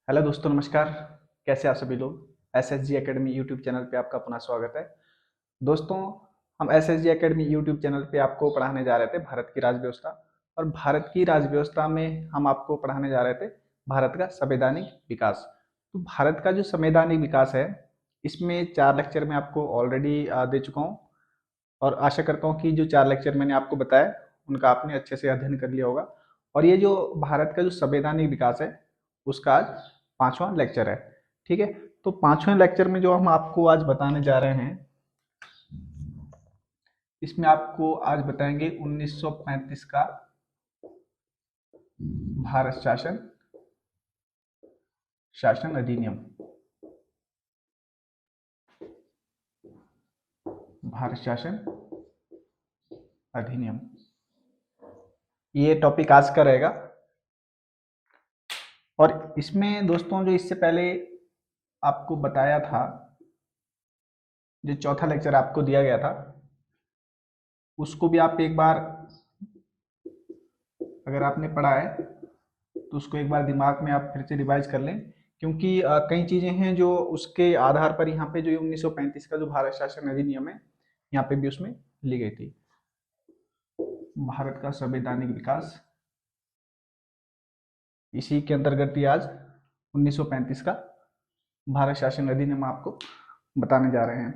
Hello दोस्तों, नमस्कार। कैसे आप सभी लोग। S S G academy YouTube channel पे आपका पुनः स्वागत है। दोस्तों, हम S S G academy YouTube channel पे आपको पढ़ाने जा रहे थे भारत की राज व्यवस्था। और भारत की राज व्यवस्था में हम आपको पढ़ाने जा रहे थे भारत का संवैधानिक विकास। तो भारत का जो संवैधानिक विकास है, इसमें 4 लेक्चर में आपको ऑलरेडी दे चुका हूँ। और आशा करता हूँ कि जो 4 लेक्चर मैंने आपको बताया उनका आपने अच्छे से अध्ययन कर लिया होगा। और ये जो भारत का जो संवैधानिक विकास है, उसका आज 5वां लेक्चर है। ठीक है। तो 5वें लेक्चर में जो हम आपको आज बताने जा रहे हैं, इसमें आपको आज बताएंगे 1935 का भारत शासन शासन अधिनियम। भारत शासन अधिनियम, ये टॉपिक आज का रहेगा। और इसमें दोस्तों, जो इससे पहले आपको बताया था, जो चौथा लेक्चर आपको दिया गया था, उसको भी आप एक बार, अगर आपने पढ़ा है तो उसको एक बार दिमाग में आप फिर से रिवाइज कर लें। क्योंकि कई चीज़ें हैं जो उसके आधार पर यहाँ पे जो 1935 का जो भारत शासन अधिनियम है, यहाँ पे भी उसमें ली गई थी। भारत का संवैधानिक विकास, इसी के अंतर्गत ही आज 1935 का भारत शासन अधिनियम आपको बताने जा रहे हैं।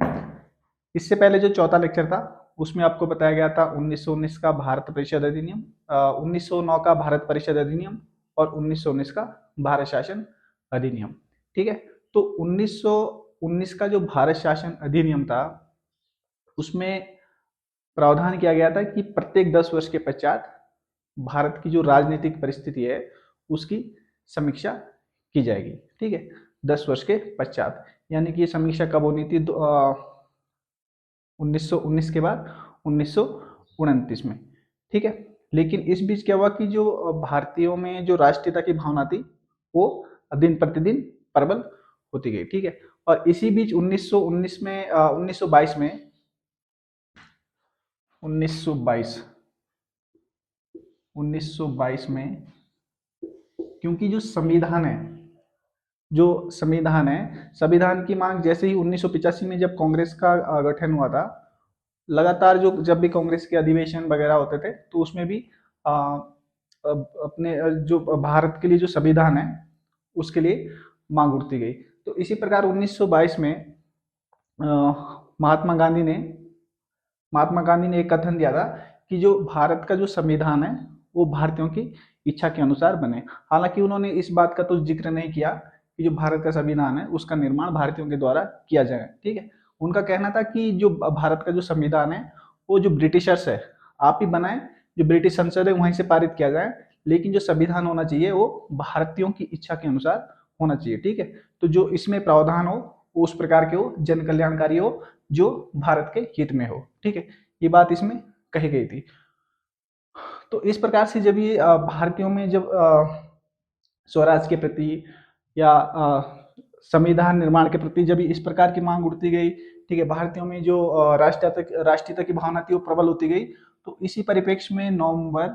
इससे पहले जो चौथा लेक्चर था, उसमें आपको बताया गया था 1919 का भारत परिषद अधिनियम, 1909 का भारत परिषद अधिनियम और 1919 का भारत शासन अधिनियम। ठीक है। तो 1919 का जो भारत शासन अधिनियम था, उसमें प्रावधान किया गया था कि प्रत्येक 10 वर्ष के पश्चात भारत की जो राजनीतिक परिस्थिति है, उसकी समीक्षा की जाएगी। ठीक है, 10 वर्ष के पश्चात। यानी कि ये समीक्षा कब होनी थी? 1919 के बाद 1929 में। ठीक है। लेकिन इस बीच क्या हुआ कि जो भारतीयों में जो राष्ट्रीयता की भावना थी, वो दिन प्रतिदिन प्रबल होती गई। ठीक है। और इसी बीच 1919 में 1922 में 1922 1922 में, क्योंकि जो संविधान की मांग जैसे ही 1985 में जब कांग्रेस का गठन हुआ था, लगातार जो जब भी कांग्रेस के अधिवेशन वगैरह होते थे, तो उसमें भी अपने जो भारत के लिए जो संविधान है, उसके लिए मांग उठती गई। तो इसी प्रकार 1922 में महात्मा गांधी ने एक कथन दिया था कि जो भारत का जो संविधान है, वो भारतीयों की इच्छा के अनुसार बने। हालांकि उन्होंने इस बात का तो जिक्र नहीं किया कि जो भारत का संविधान है, उसका निर्माण भारतीयों के द्वारा किया जाए। ठीक है। उनका कहना था कि जो भारत का जो संविधान है, वो जो ब्रिटिशर्स है, आप ही बनाए, जो ब्रिटिश संसद है वहीं से पारित किया जाए, लेकिन जो संविधान होना चाहिए वो भारतीयों की इच्छा के अनुसार होना चाहिए। ठीक है। तो जो इसमें प्रावधान हो, वो उस प्रकार के हो, जन कल्याणकारी हो, जो भारत के हित में हो। ठीक है। ये बात इसमें कही गई थी। तो इस प्रकार से जब ये भारतीयों में जब स्वराज के प्रति या संविधान निर्माण के प्रति जब इस प्रकार की मांग उठती गई, ठीक है, भारतीयों में जो राष्ट्रीयता की भावना थी वो प्रबल होती गई। तो इसी परिप्रेक्ष्य में नवंबर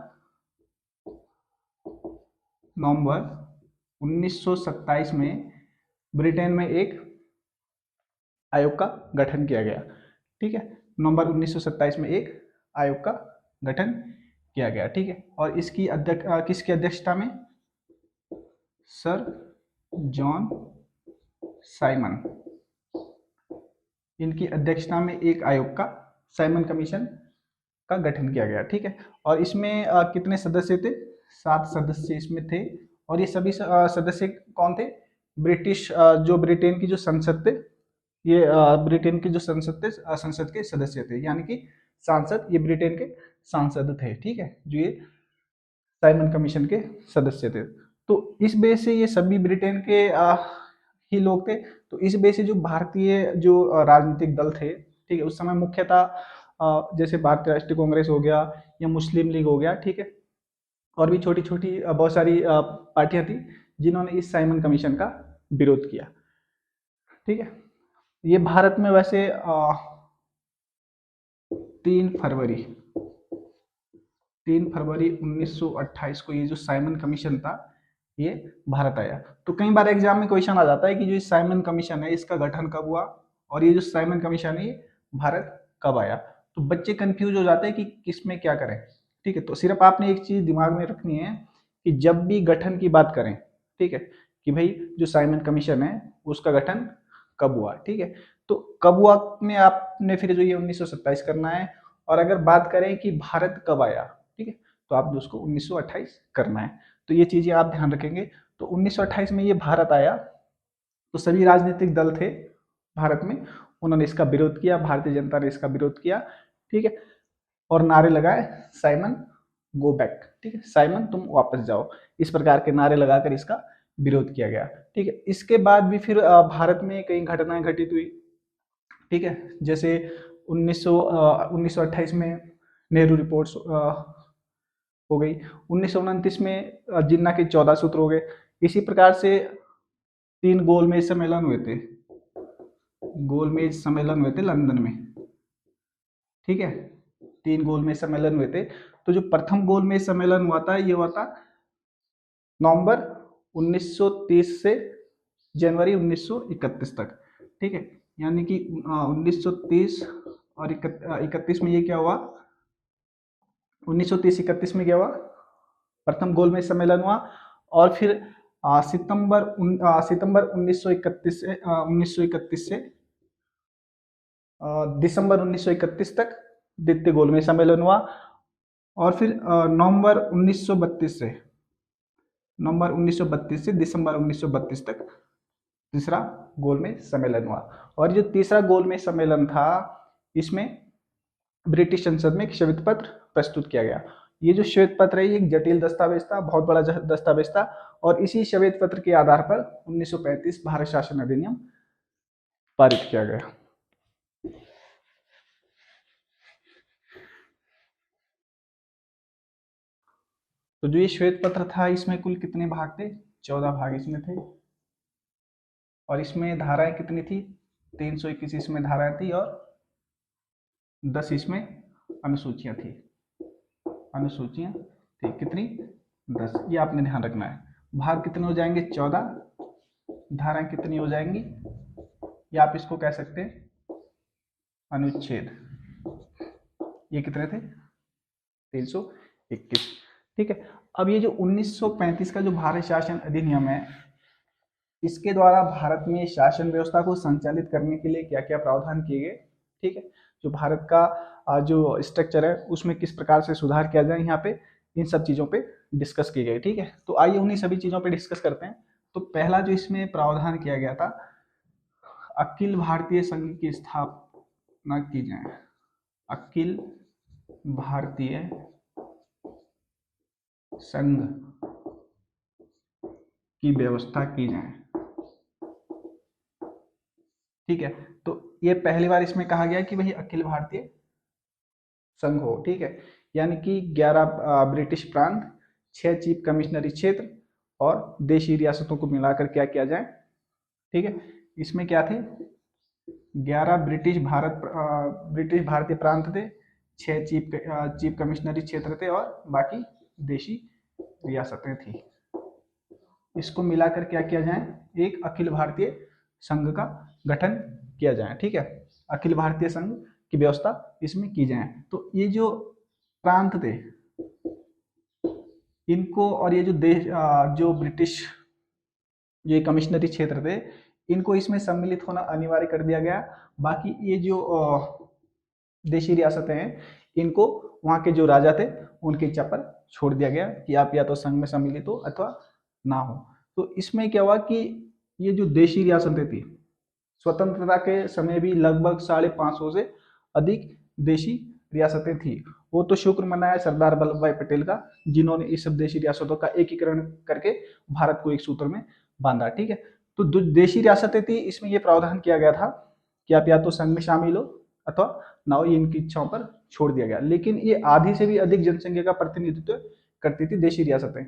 1927 में ब्रिटेन में एक आयोग का गठन किया गया। ठीक है। नवंबर 1927 में एक आयोग का गठन किया गया। ठीक है। और इसकी किसकी अध्यक्षता में? सर जॉन साइमन, इनकी अध्यक्षता में एक आयोग का, साइमन कमीशन का गठन किया गया। ठीक है। और इसमें कितने सदस्य थे? 7 सदस्य इसमें थे। और ये सभी सदस्य कौन थे? जो ब्रिटेन की जो संसद थे, ये ब्रिटेन की जो संसद थे, संसद के सदस्य थे, यानी कि सांसद, ये ब्रिटेन के सांसद थे। ठीक है, जो ये साइमन कमीशन के सदस्य थे। तो इस बेस से ये सभी ब्रिटेन के ही लोग थे। तो इस बेस से जो भारतीय जो राजनीतिक दल थे, ठीक है, उस समय मुख्यतः जैसे भारतीय राष्ट्रीय कांग्रेस हो गया या मुस्लिम लीग हो गया, ठीक है, और भी छोटी छोटी बहुत सारी पार्टियां थी जिन्होंने इस साइमन कमीशन का विरोध किया। ठीक है। ये भारत में वैसे 3 फरवरी 1928 को ये जो साइमन कमीशन था, ये भारत आया। तो कई बार एग्जाम में क्वेश्चन आ जाता है कि जो साइमन कमीशन है इसका गठन कब हुआ, और ये जो साइमन कमीशन है ये भारत कब आया। तो बच्चे कंफ्यूज हो जाते हैं कि किसमें क्या करें। ठीक है, तो सिर्फ आपने एक चीज दिमाग में रखनी है कि जब भी गठन की बात करें, ठीक है, कि भाई जो साइमन कमीशन है उसका गठन कब हुआ। ठीक है, तो कब हुआ में आपने फिर जो ये 1927 करना है, और अगर बात करें कि भारत कब आया, ठीक है, तो आपने उसको 1928 करना है। तो ये चीजें आप ध्यान रखेंगे। तो 1928 में ये भारत आया, तो सभी राजनीतिक दल थे भारत में, उन्होंने इसका विरोध किया, भारतीय जनता ने इसका विरोध किया। ठीक है, और नारे लगाए साइमन गो बैक, ठीक है, साइमन तुम वापस जाओ, इस प्रकार के नारे लगाकर इसका विरोध किया गया। ठीक है, इसके बाद भी फिर भारत में कई घटनाएं घटित हुई। ठीक है, जैसे 1928 में नेहरू रिपोर्ट्स हो गई, 1929 में जिन्ना के 14 सूत्र हो गए। इसी प्रकार से 3 गोलमेज सम्मेलन हुए थे, गोलमेज सम्मेलन हुए थे लंदन में। ठीक है, 3 गोलमेज सम्मेलन हुए थे। तो जो प्रथम गोलमेज सम्मेलन हुआ था ये हुआ था नवंबर 1930 से जनवरी 1931 तक। ठीक है, यानी कि 1930 और 31 में ये क्या हुआ, 1930-31 में क्या हुआ, प्रथम गोलमेज सम्मेलन हुआ। और फिर सितंबर 1931 से 1931 से दिसंबर 1931 तक द्वितीय गोलमेज सम्मेलन हुआ। और फिर नवंबर 1932 से दिसंबर 1932 तक तीसरा गोलमेज सम्मेलन हुआ। और जो तीसरा गोलमेज सम्मेलन था इसमें ब्रिटिश संसद में एक श्वेत पत्र प्रस्तुत किया गया। ये जो श्वेत पत्र है ये एक जटिल दस्तावेज था, बहुत बड़ा दस्तावेज था, और इसी श्वेत पत्र के आधार पर 1935 भारत शासन अधिनियम पारित किया गया। तो जो ये श्वेत पत्र था इसमें कुल कितने भाग थे, 14 भाग इसमें थे। और इसमें धाराएं कितनी थी, 321 इसमें धाराएं थी, और 10 इसमें अनुसूचियां थी, अनुसूचियां थी कितनी, 10। ये आपने ध्यान रखना है। भाग कितने हो जाएंगे, 14, धाराएं कितनी हो जाएंगी, या आप इसको कह सकते हैं अनुच्छेद, ये कितने थे, 321। ठीक है, अब ये जो 1935 का जो भारत शासन अधिनियम है इसके द्वारा भारत में शासन व्यवस्था को संचालित करने के लिए क्या क्या प्रावधान किए गए। ठीक है, जो भारत का जो स्ट्रक्चर है उसमें किस प्रकार से सुधार किया जाए, यहाँ पे इन सब चीज़ों पे डिस्कस की गई। ठीक है, तो आइए उन्हीं सभी चीज़ों पे डिस्कस करते हैं। तो पहला जो इसमें प्रावधान किया गया था, अखिल भारतीय संघ की स्थापना की जाए, अखिल भारतीय संघ की व्यवस्था की जाए। ठीक है, तो ये पहली बार इसमें कहा गया कि भाई अखिल भारतीय संघ हो। ठीक है, यानी कि 11 ब्रिटिश प्रांत, 6 चीफ कमिश्नरी क्षेत्र और देशी रियासतों को मिलाकर क्या किया जाए। ठीक है, इसमें क्या थे, 11 ब्रिटिश भारतीय प्रांत थे, 6 चीफ कमिश्नरी क्षेत्र थे, और बाकी देशी रियासतें थी। इसको मिलाकर क्या किया जाए, एक अखिल भारतीय संघ का गठन किया जाए। ठीक है, अखिल भारतीय संघ की व्यवस्था इसमें की जाए। तो ये जो प्रांत थे इनको, और ये जो देश जो ब्रिटिश ये कमिश्नरी क्षेत्र थे इनको इसमें सम्मिलित होना अनिवार्य कर दिया गया। बाकी ये जो देशी रियासतें हैं इनको वहाँ के जो राजा थे उनकी इच्छा पर छोड़ दिया गया कि आप या तो संघ में सम्मिलित हो अथवा ना हो। तो इसमें क्या हुआ कि ये जो देशी रियासतें थी स्वतंत्रता के समय भी लगभग 550 से अधिक देशी रियासतें थी। वो तो शुक्र मनाया सरदार वल्लभ भाई पटेल का, जिन्होंने इस सब देशी रियासतों का एकीकरण करके भारत को एक सूत्र में बांधा। ठीक है, तो जो देशी रियासतें थी इसमें ये प्रावधान किया गया था कि आप या तो संघ में शामिल हो अथवा ना हो, ये इनकी इच्छाओं पर छोड़ दिया गया। लेकिन ये आधी से भी अधिक जनसंख्या का प्रतिनिधित्व करती थी देशी रियासतें।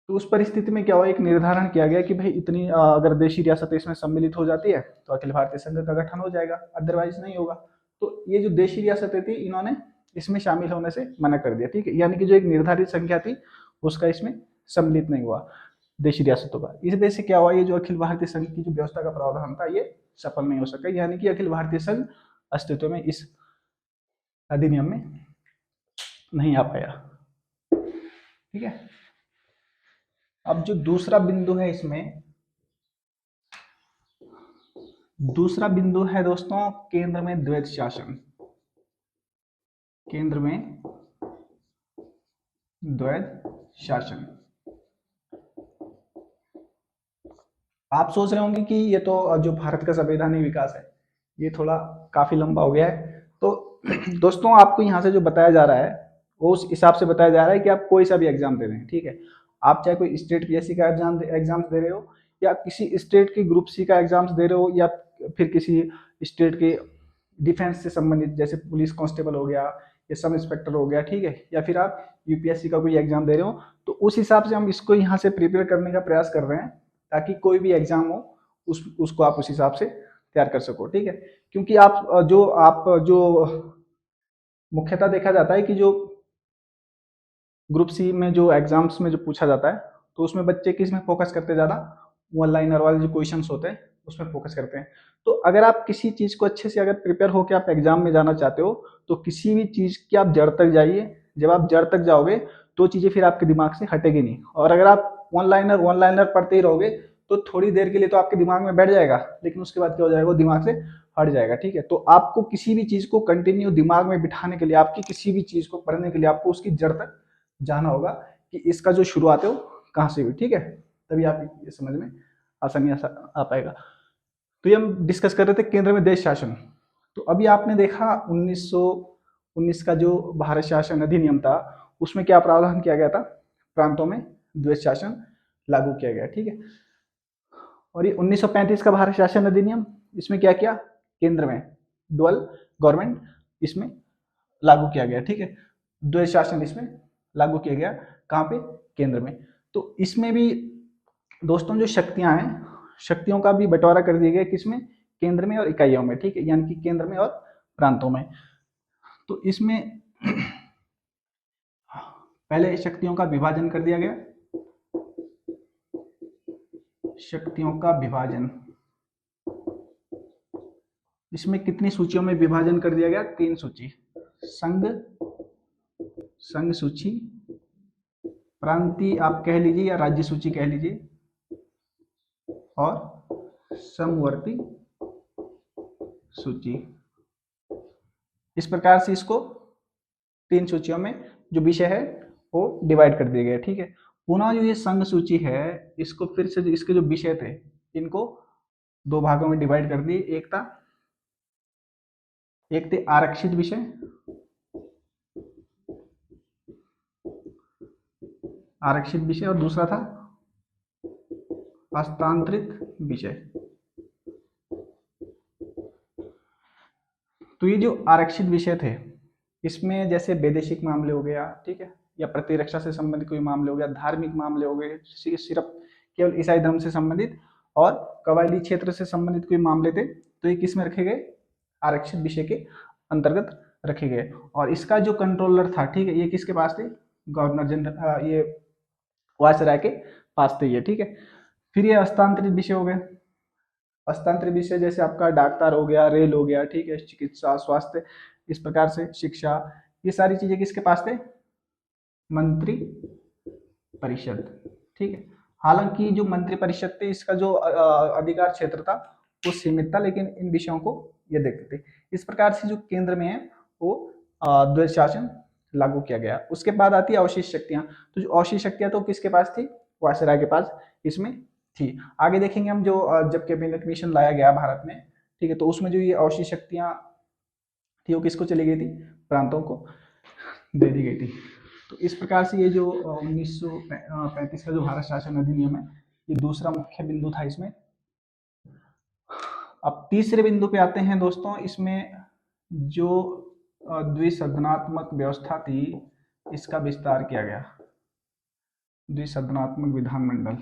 तो उस परिस्थिति में क्या हुआ, एक निर्धारण किया गया कि भाई इतनी अगर देशी रियासतें इसमें सम्मिलित हो जाती है तो अखिल भारतीय संघ का गठन हो जाएगा, अदरवाइज नहीं होगा। तो ये जो देशी रियासतें थी इन्होंने इसमें शामिल होने से मना कर दिया। ठीक है, यानी कि जो एक निर्धारित संख्या थी उसका इसमें सम्मिलित नहीं हुआ। देशी रियासतों का। इस वजह से क्या हुआ, ये जो अखिल भारतीय संघ की जो व्यवस्था का प्रावधान था ये सफल नहीं हो सका, यानी कि अखिल भारतीय संघ अस्तित्व में इस अधिनियम में नहीं आ पाया। ठीक है, अब जो दूसरा बिंदु है इसमें, दूसरा बिंदु है दोस्तों केंद्र में द्वैध शासन। केंद्र में द्वैध शासन। आप सोच रहे होंगे कि ये तो जो भारत का संवैधानिक विकास है ये थोड़ा काफी लंबा हो गया है, तो दोस्तों आपको यहाँ से जो बताया जा रहा है वो उस हिसाब से बताया जा रहा है कि आप कोई सा भी एग्जाम दे रहे हैं। ठीक है, आप चाहे कोई स्टेट पीएससी का एग्जाम दे रहे हो, या किसी स्टेट के ग्रुप सी का एग्जाम्स दे रहे हो, या फिर किसी स्टेट के डिफेंस से संबंधित जैसे पुलिस कांस्टेबल हो गया या सब इंस्पेक्टर हो गया, ठीक है, या फिर आप यूपीएससी का कोई एग्जाम दे रहे हो, तो उस हिसाब से हम इसको यहाँ से प्रिपेयर करने का प्रयास कर रहे हैं ताकि कोई भी एग्जाम हो उसको आप उस हिसाब से तैयार कर सको। ठीक है, क्योंकि आप जो मुख्यतः देखा जाता है कि जो ग्रुप सी में जो एग्जाम्स में जो पूछा जाता है तो उसमें बच्चे किस में फोकस करते ज़्यादा, वन लाइनर वाले जो क्वेश्चंस होते हैं उसमें फोकस करते हैं। तो अगर आप किसी चीज़ को अच्छे से अगर प्रिपेयर होकर आप एग्जाम में जाना चाहते हो तो किसी भी चीज़ की आप जड़ तक जाइए। जब आप जड़ तक जाओगे तो चीज़ें फिर आपके दिमाग से हटेगी नहीं, और अगर आप वन लाइनर पढ़ते ही रहोगे तो थोड़ी देर के लिए तो आपके दिमाग में बैठ जाएगा, लेकिन उसके बाद क्या हो जाएगा, वो दिमाग से हट जाएगा। ठीक है, तो आपको किसी भी चीज़ को कंटिन्यू दिमाग में बिठाने के लिए, आपकी किसी भी चीज़ को पढ़ने के लिए आपको उसकी जड़ तक जाना होगा कि इसका जो शुरुआत है वो कहाँ से हुई। ठीक है, तभी आप ये समझ में आसानी आ पाएगा। तो ये हम डिस्कस कर रहे थे केंद्र में देश शासन। तो अभी आपने देखा 1919 का जो भारत शासन अधिनियम था उसमें क्या प्रावधान किया गया था, प्रांतों में द्वैध शासन लागू किया गया। ठीक है, और ये 1935 का भारत शासन अधिनियम, इसमें क्या किया, केंद्र में डुअल गवर्नमेंट इसमें लागू किया गया। ठीक है, द्वैध शासन इसमें लागू किया गया, कहाँ पे, केंद्र में। तो इसमें भी दोस्तों जो शक्तियां हैं, शक्तियों का भी बंटवारा कर दिया गया, किसमें, केंद्र में और इकाइयों में। ठीक है, यानी कि केंद्र में और प्रांतों में। तो इसमें पहले शक्तियों का विभाजन कर दिया गया, शक्तियों का विभाजन। इसमें कितनी सूचियों में विभाजन कर दिया गया, 3 सूची, संघ सूची, प्रांतीय आप कह लीजिए या राज्य सूची कह लीजिए, और समवर्ती सूची। इस प्रकार से इसको 3 सूचियों में जो विषय है वो डिवाइड कर दिए गए। ठीक है, पुनः जो ये संघ सूची है इसको फिर से इसके जो विषय थे इनको 2 भागों में डिवाइड कर दिए। एक थे आरक्षित विषय, और दूसरा था हस्तांतरित विषय। तो ये जो आरक्षित विषय थे इसमें जैसे वैदेशिक मामले हो गया, ठीक है, या प्रतिरक्षा से संबंधित कोई मामले हो गया, धार्मिक मामले हो गए, सिर्फ केवल ईसाई धर्म से संबंधित, और कबायली क्षेत्र से संबंधित कोई मामले थे, तो ये किस में रखे गए, आरक्षित विषय के अंतर्गत रखे गए। और इसका जो कंट्रोलर था, ठीक है, ये किसके पास थे, गवर्नर जनरल, ये वायसराय के पास थे ये। ठीक है, फिर ये हस्तांतरित विषय हो गए। हस्तांतरित विषय जैसे आपका डाकतार हो गया, रेल हो गया, ठीक है, चिकित्सा, स्वास्थ्य, इस प्रकार से शिक्षा, ये सारी चीजें किसके पास थे, मंत्री परिषद। ठीक है, हालांकि जो मंत्री परिषद थे इसका जो अधिकार क्षेत्र था वो सीमित था, लेकिन इन विषयों को ये देखते थे। इस प्रकार से जो केंद्र में है वो द्वैध शासन लागू किया गया। उसके बाद आती है अवशिष्ट शक्तियां। तो जो अवशिष्ट शक्तियां तो किसके पास थी, वायसराय के पास इसमें थी। आगे देखेंगे हम जो जब कैबिनेट मिशन लाया गया भारत में, ठीक है, तो उसमें जो ये अवशिष्ट शक्तियां थी वो किसको चली गई थी, प्रांतों को दे दी गई थी। तो इस प्रकार से ये जो 1935 का जो भारत शासन अधिनियम है ये दूसरा मुख्य बिंदु था इसमें। अब तीसरे बिंदु पे आते हैं दोस्तों, इसमें जो द्विसदनात्मक व्यवस्था थी इसका विस्तार किया गया, द्विसदनात्मक विधानमंडल।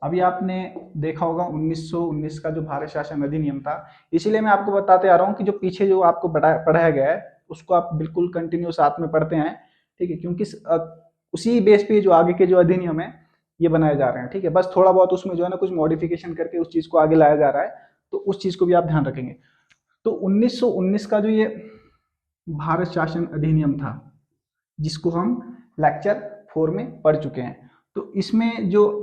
अभी आपने देखा होगा 1919 का जो भारत शासन अधिनियम था, इसीलिए मैं आपको बताते आ रहा हूँ कि जो पीछे जो आपको पढ़ाया गया है उसको आप बिल्कुल कंटिन्यू साथ में पढ़ते हैं। ठीक है, क्योंकि उसी बेस पे जो आगे के जो अधिनियम है ये बनाए जा रहे हैं। ठीक है, बस थोड़ा बहुत उसमें जो है ना कुछ मॉडिफिकेशन करके उस चीज को आगे लाया जा रहा है, तो उस चीज को भी आप ध्यान रखेंगे। तो 1919 का जो ये भारत शासन अधिनियम था, जिसको हम लेक्चर 4 में पढ़ चुके हैं, तो इसमें जो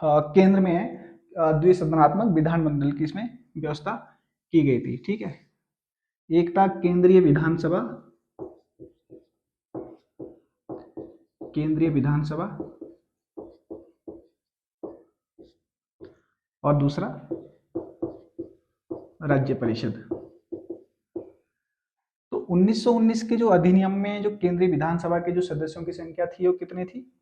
केंद्र में है द्विसदनात्मक विधानमंडल की इसमें व्यवस्था की गई थी। ठीक है, एक था केंद्रीय विधानसभा, केंद्रीय विधानसभा, और दूसरा राज्य परिषद। तो 1919 के जो अधिनियम में जो केंद्रीय विधानसभा के जो सदस्यों की संख्या थी वो कितनी थी,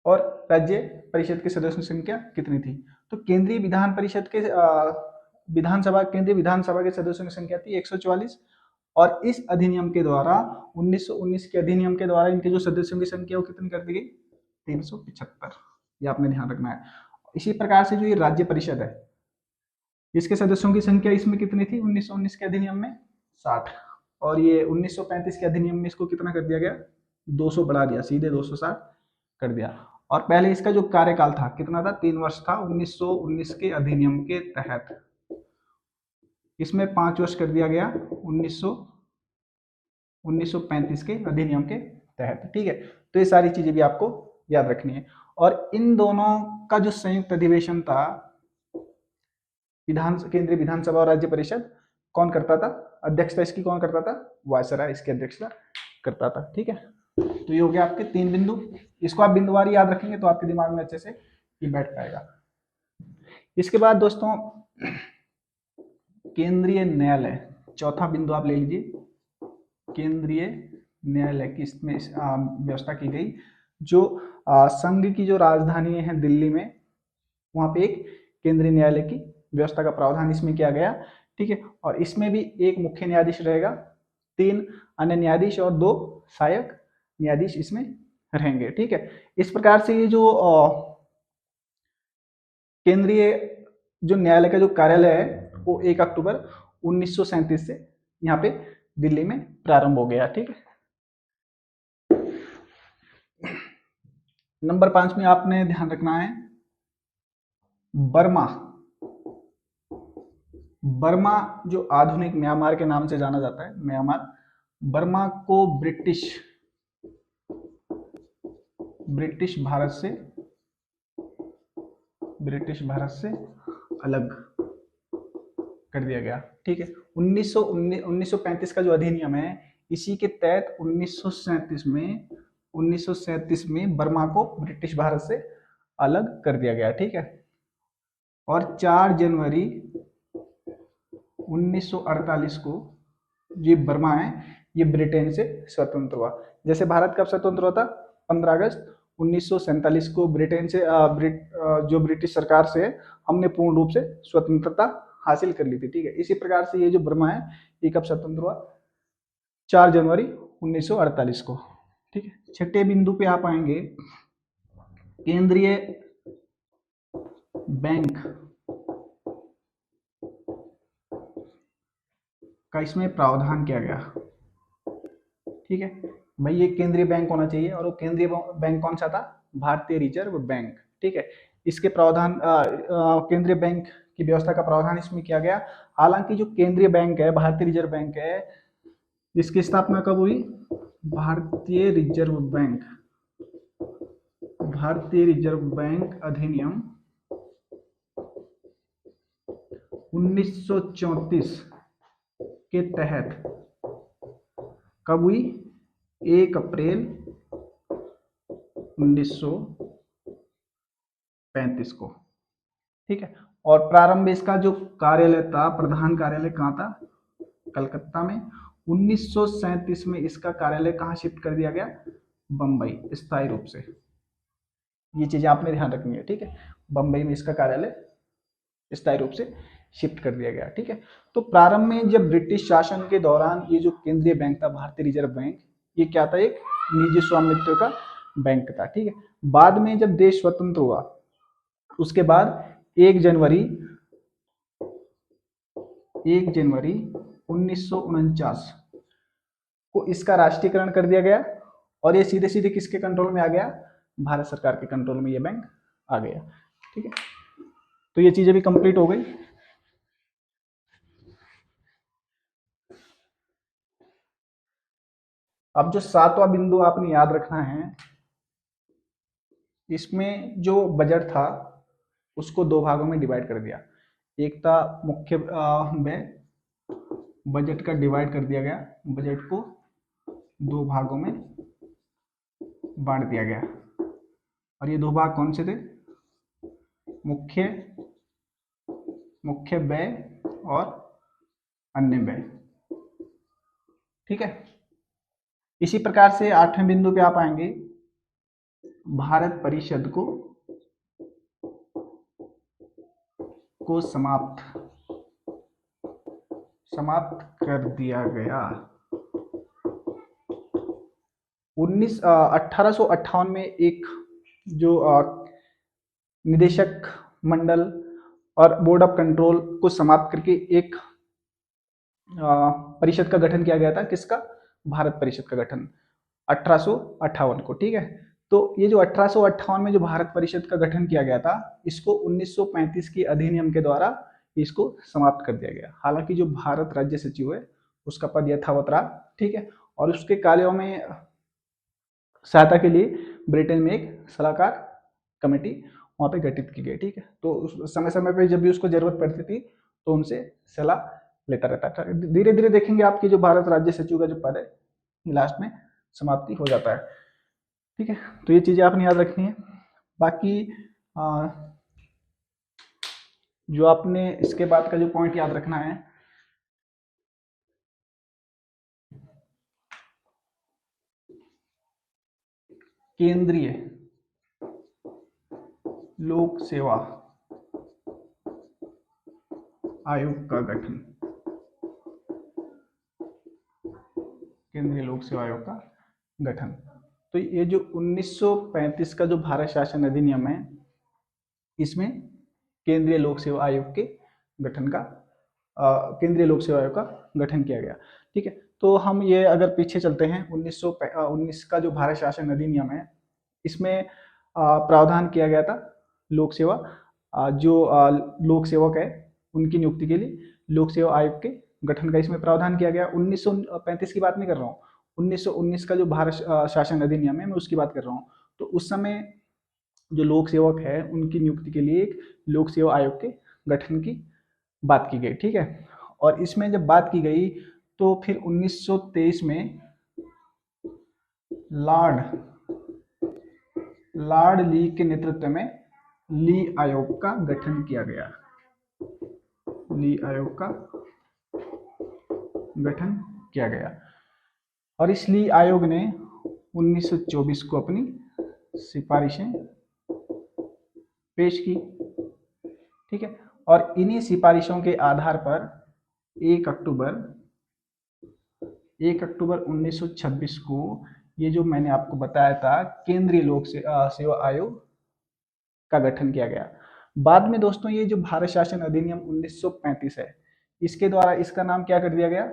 और राज्य परिषद के सदस्यों की संख्या कितनी थी? तो केंद्रीय विधान परिषद के केंद्रीय विधानसभा के सदस्यों की संख्या थी 144, और इस अधिनियम के द्वारा 1919 के अधिनियम के द्वारा इनके जो सदस्यों की संख्या वो कितनी कर दी गई? 375। ये आपने ध्यान रखना है। इसी प्रकार से जो ये राज्य परिषद है, इसके सदस्यों की संख्या इसमें कितनी थी 1919 के अधिनियम में? 60। और ये 1935 के अधिनियम में इसको कितना कर दिया गया? 200 बढ़ा दिया, सीधे 260 कर दिया। और पहले इसका जो कार्यकाल था कितना था? 3 वर्ष था 1919 के अधिनियम के तहत। इसमें 5 वर्ष कर दिया गया 1935 के अधिनियम के तहत। ठीक है, तो ये सारी चीजें भी आपको याद रखनी है। और इन दोनों का जो संयुक्त अधिवेशन था, केंद्रीय विधानसभा और राज्य परिषद, कौन करता था? अध्यक्षता इसकी कौन करता था? वायसराय इसकी अध्यक्षता करता था। ठीक है, तो ये हो गया आपके 3 बिंदु। इसको आप बिंदुवार याद रखेंगे तो आपके दिमाग में अच्छे से ये बैठ पाएगा। इसके बाद दोस्तों केंद्रीय न्यायालय, चौथा बिंदु आप ले लीजिए। केंद्रीय न्यायालय की इसमें व्यवस्था की गई। जो संघ की जो राजधानी है दिल्ली में, वहां पे एक केंद्रीय न्यायालय की व्यवस्था का प्रावधान इसमें किया गया। ठीक है, और इसमें भी एक मुख्य न्यायाधीश रहेगा, 3 अन्य न्यायाधीश और 2 सहायक न्यायाधीश इसमें रहेंगे। ठीक है, इस प्रकार से ये जो केंद्रीय जो न्यायालय का जो कार्यालय है वो 1 अक्टूबर 1937 से यहाँ पे दिल्ली में प्रारंभ हो गया। ठीक है, नंबर 5 में आपने ध्यान रखना है बर्मा। बर्मा जो आधुनिक म्यांमार के नाम से जाना जाता है, म्यांमार, बर्मा को ब्रिटिश भारत से अलग कर दिया गया। ठीक है, 1935 का जो अधिनियम है, इसी के तहत 1937 में बर्मा को ब्रिटिश भारत से अलग कर दिया गया। ठीक है, और 4 जनवरी 1948 को ये बर्मा है ये ब्रिटेन से स्वतंत्र हुआ। जैसे भारत कब स्वतंत्र हुआ था? 15 अगस्त 1947 को ब्रिटेन से जो ब्रिटिश सरकार से हमने पूर्ण रूप से स्वतंत्रता हासिल कर ली थी। ठीक है, इसी प्रकार से ये जो बर्मा है ये कब स्वतंत्र हुआ? 4 जनवरी 1948 को। ठीक है, छठे बिंदु पे आप आएंगे केंद्रीय बैंक का इसमें प्रावधान किया गया। ठीक है भाई, ये केंद्रीय बैंक होना चाहिए, और वो केंद्रीय बैंक कौन सा था? भारतीय रिजर्व बैंक। ठीक है, इसके प्रावधान केंद्रीय बैंक की व्यवस्था का प्रावधान इसमें किया गया। हालांकि जो केंद्रीय बैंक है, भारतीय रिजर्व बैंक है, इसकी स्थापना कब हुई? भारतीय रिजर्व बैंक अधिनियम 1934 के तहत कब हुई? 1 अप्रैल 1935 को। ठीक है, और प्रारंभ में इसका जो कार्यालय था, प्रधान कार्यालय कहाँ था? कलकत्ता में। 1937 में इसका कार्यालय कहाँ शिफ्ट कर दिया गया? बम्बई, स्थायी रूप से। ये चीजें आपने ध्यान रखनी है। ठीक है, बम्बई में इसका कार्यालय स्थायी रूप से शिफ्ट कर दिया गया। ठीक है, तो प्रारंभ में जब ब्रिटिश शासन के दौरान ये जो केंद्रीय बैंक था, भारतीय रिजर्व बैंक, ये क्या था? एक निजी स्वामित्व का बैंक था। ठीक है, बाद में जब देश स्वतंत्र हुआ, उसके बाद 1 जनवरी 1949 को इसका राष्ट्रीयकरण कर दिया गया और ये सीधे सीधे किसके कंट्रोल में आ गया, भारत सरकार के कंट्रोल में ये बैंक आ गया। ठीक है, तो ये चीजें भी कंप्लीट हो गई। अब जो 7वां बिंदु आपने याद रखना है, इसमें जो बजट था उसको 2 भागों में डिवाइड कर दिया। एक था मुख्य व्यय, बजट का डिवाइड कर दिया गया, बजट को 2 भागों में बांट दिया गया। और ये 2 भाग कौन से थे, मुख्य व्यय और अन्य व्यय। ठीक है, इसी प्रकार से 8वें बिंदु पे आप आएंगे, भारत परिषद को समाप्त कर दिया गया। 1858 में एक जो निदेशक मंडल और बोर्ड ऑफ कंट्रोल को समाप्त करके एक परिषद का गठन किया गया था। किसका, भारत परिषद का गठन 1858 को। ठीक है, तो ये जो 1858 में जो भारत परिषद का गठन किया गया था, इसको 1935 की अधिनियम के द्वारा इसको समाप्त कर दिया गया। हालांकि जो भारत राज्य सचिव है उसका पद यथावत रहा। ठीक है, और उसके कार्यों में सहायता के लिए ब्रिटेन में एक सलाहकार कमेटी वहां पे गठित की गई। ठीक है, तो उस समय समय पे जब भी उसको जरूरत पड़ती थी तो उनसे सलाह लेता रहता था। धीरे धीरे देखेंगे आपकी जो भारत राज्य सचिव का जो पद है लास्ट में समाप्ति हो जाता है। ठीक है, तो ये चीजें आपने याद रखनी है। बाकी जो आपने इसके बाद का जो पॉइंट याद रखना है, केंद्रीय लोक सेवा आयोग का गठन, केंद्रीय लोक सेवा आयोग का गठन। तो ये जो 1935 का जो भारत शासन अधिनियम है, इसमें केंद्रीय लोक सेवा आयोग के गठन का केंद्रीय लोक सेवा आयोग का गठन किया गया। ठीक है, तो हम ये अगर पीछे चलते हैं 1919 का जो भारत शासन अधिनियम है, इसमें प्रावधान किया गया था लोक सेवा जो लोक सेवक है उनकी नियुक्ति के लिए लोक सेवा आयोग के गठन का इसमें प्रावधान किया गया। 1935 की बात नहीं कर रहा हूँ, 1919 का जो भारत शासन अधिनियम है मैं उसकी बात कर रहा हूँ। तो उस समय जो लोक सेवक है उनकी नियुक्ति के लिए एक लोक सेवा आयोग के गठन की बात की गई। ठीक है, और इसमें जब बात की गई तो फिर 1923 में लॉर्ड ली के नेतृत्व में ली आयोग का गठन किया गया। ली आयोग का गठन किया गया और इस ली आयोग ने 1924 को अपनी सिफारिशें पेश की। ठीक है, और इन्हीं सिफारिशों के आधार पर 1 अक्टूबर 1926 को ये जो मैंने आपको बताया था केंद्रीय लोक सेवा आयोग का गठन किया गया। बाद में दोस्तों ये जो भारत शासन अधिनियम 1935 है, इसके द्वारा इसका नाम क्या कर दिया गया,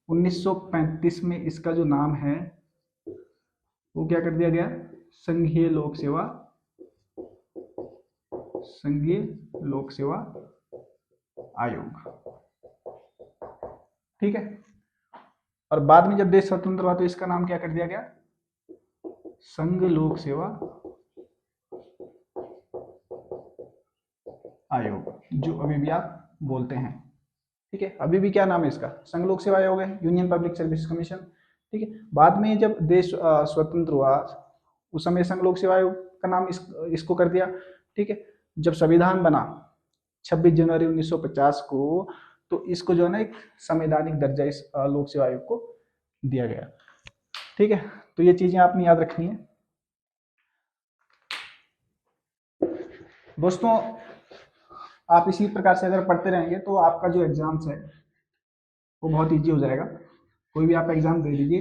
1935 में इसका जो नाम है वो क्या कर दिया गया, संघीय लोक सेवा आयोग। ठीक है, और बाद में जब देश स्वतंत्र हुआ तो इसका नाम क्या कर दिया गया, संघ लोक सेवा आयोग, जो अभी भी आप बोलते हैं। ठीक है, अभी भी क्या नाम है इसका, संघ लोक सेवा आयोग है, यूनियन पब्लिक सर्विस कमीशन। ठीक है, बाद में जब देश स्वतंत्र हुआ उस समय संघ लोक सेवा आयोग का नाम इसको कर दिया। ठीक है, जब संविधान बना 26 जनवरी 1950 को, तो इसको जो है ना एक संवैधानिक दर्जा इस लोक सेवा आयोग को दिया गया। ठीक है, तो ये चीजें आपने याद रखनी है दोस्तों। आप इसी प्रकार से अगर पढ़ते रहेंगे तो आपका जो एग्जाम्स है वो बहुत ईजी हो जाएगा। कोई भी आप एग्जाम दे लीजिए,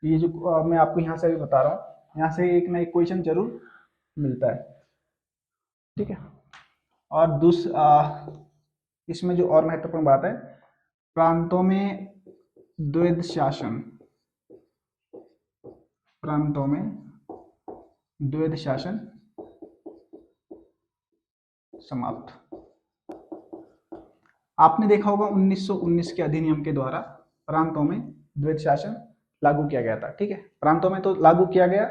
ये जो मैं आपको यहाँ से भी बता रहा हूँ, यहाँ से एक ना एक क्वेश्चन जरूर मिलता है। ठीक है, और इसमें जो और महत्वपूर्ण बात है, प्रांतों में द्वैध शासन, प्रांतों में द्वैध शासन समाप्त। आपने देखा होगा 1919 के अधिनियम के द्वारा प्रांतों में द्वैध शासन लागू किया गया था। ठीक है, प्रांतों में तो लागू किया गया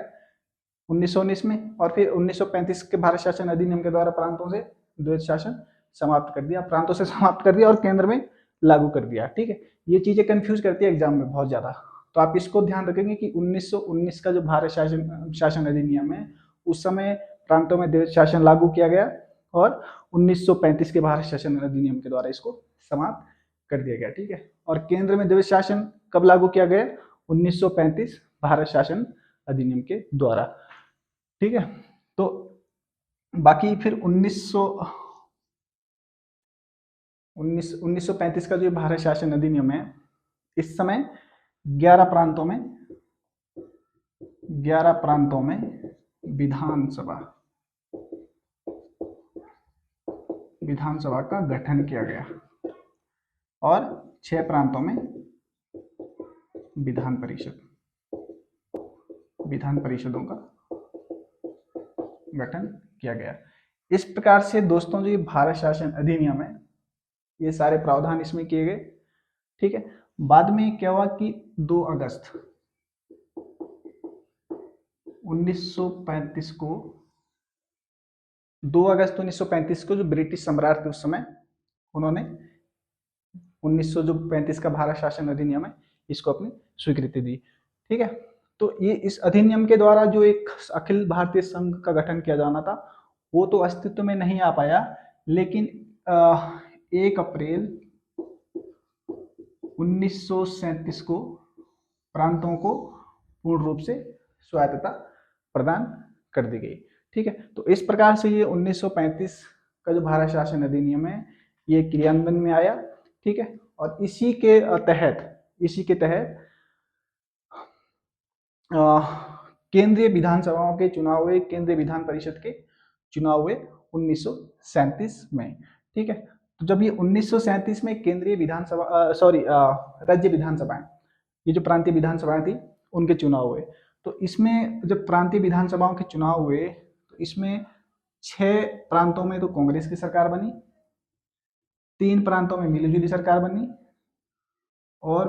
1919 में, और फिर 1935 के भारत शासन अधिनियम के द्वारा प्रांतों से द्वैध शासन समाप्त कर दिया, प्रांतों से समाप्त कर दिया और केंद्र में लागू कर दिया। ठीक है, ये चीजें कंफ्यूज करती है एग्जाम में बहुत ज्यादा, तो आप इसको ध्यान रखेंगे कि 1919 का जो भारत शासन अधिनियम है उस समय प्रांतों में द्वैध शासन लागू किया गया, और 1935 के भारत शासन अधिनियम के द्वारा इसको समाप्त कर दिया गया। ठीक है, और केंद्र में द्वैध शासन कब लागू किया गया? 1935 भारत शासन अधिनियम के द्वारा। ठीक है, तो बाकी फिर 1935 का जो भारत शासन अधिनियम है, इस समय 11 प्रांतों में विधानसभा का गठन किया गया, और 6 प्रांतों में विधान परिषदों का गठन किया गया। इस प्रकार से दोस्तों जो ये भारत शासन अधिनियम है, ये सारे प्रावधान इसमें किए गए। ठीक है, बाद में क्या हुआ कि 2 अगस्त 1935 को जो ब्रिटिश सम्राट थे उस समय, उन्होंने 1935 का भारत शासन अधिनियम है इसको अपनी स्वीकृति दी। ठीक है, तो ये इस अधिनियम के द्वारा जो एक अखिल भारतीय संघ का गठन किया जाना था वो तो अस्तित्व में नहीं आ पाया, लेकिन 1 अप्रैल 1937 को प्रांतों को पूर्ण रूप से स्वायत्तता प्रदान कर दी गई। ठीक है, तो इस प्रकार से ये 1935 का जो भारत शासन अधिनियम है ये क्रियान्वयन में आया। ठीक है, और इसी के तहत केंद्रीय विधानसभाओं के चुनाव हुए, केंद्रीय विधान परिषद के चुनाव हुए 1937 में। ठीक है, तो जब ये 1937 में केंद्रीय विधानसभा राज्य विधानसभाएं, ये जो प्रांतीय विधानसभाएं थी उनके चुनाव हुए, तो इसमें जब प्रांतीय विधानसभाओं के चुनाव हुए तो इसमें 6 प्रांतों में तो कांग्रेस की सरकार बनी, 3 प्रांतों में मिलीजुली सरकार बनी, और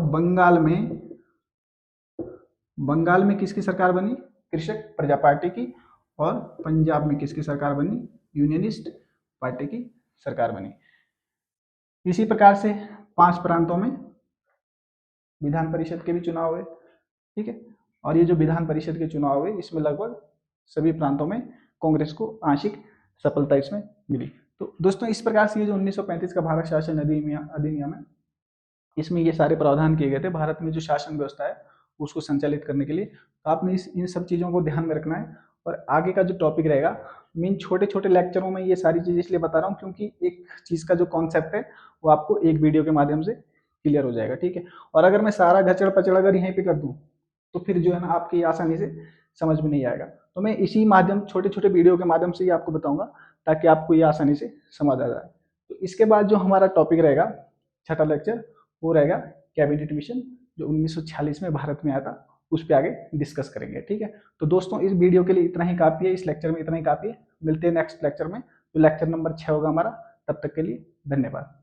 बंगाल में किसकी सरकार बनी? कृषक प्रजा पार्टी की, और पंजाब में किसकी सरकार बनी? यूनियनिस्ट पार्टी की सरकार बनी। इसी प्रकार से 5 प्रांतों में विधान परिषद के भी चुनाव हुए। ठीक है, और ये जो विधान परिषद के चुनाव हुए इसमें लगभग सभी प्रांतों में कांग्रेस को आंशिक सफलता इसमें मिली। तो दोस्तों इस प्रकार से ये जो 1935 का भारत शासन अधिनियम है, इसमें ये सारे प्रावधान किए गए थे भारत में जो शासन व्यवस्था है उसको संचालित करने के लिए। तो आपने इन सब चीज़ों को ध्यान में रखना है, और आगे का जो टॉपिक रहेगा मीन छोटे छोटे लेक्चरों में ये सारी चीज़ इसलिए बता रहा हूँ क्योंकि एक चीज़ का जो कॉन्सेप्ट है वो आपको एक वीडियो के माध्यम से क्लियर हो जाएगा। ठीक है, और अगर मैं सारा घचड़ पचड़ अगर यहीं पे कर दूँ तो फिर जो है ना आपकी आसानी से समझ में नहीं आएगा। तो मैं इसी माध्यम छोटे छोटे वीडियो के माध्यम से ही आपको बताऊंगा ताकि आपको ये आसानी से समझ आ जाए। तो इसके बाद जो हमारा टॉपिक रहेगा 6ठा लेक्चर वो रहेगा कैबिनेट मिशन, जो 1946 में भारत में आया था, उस पर आगे डिस्कस करेंगे। ठीक है, तो दोस्तों इस वीडियो के लिए इतना ही काफ़ी है, इस लेक्चर में इतना ही काफ़ी है। मिलते हैं नेक्स्ट लेक्चर में, जो लेक्चर नंबर 6 होगा हमारा। तब तक के लिए धन्यवाद।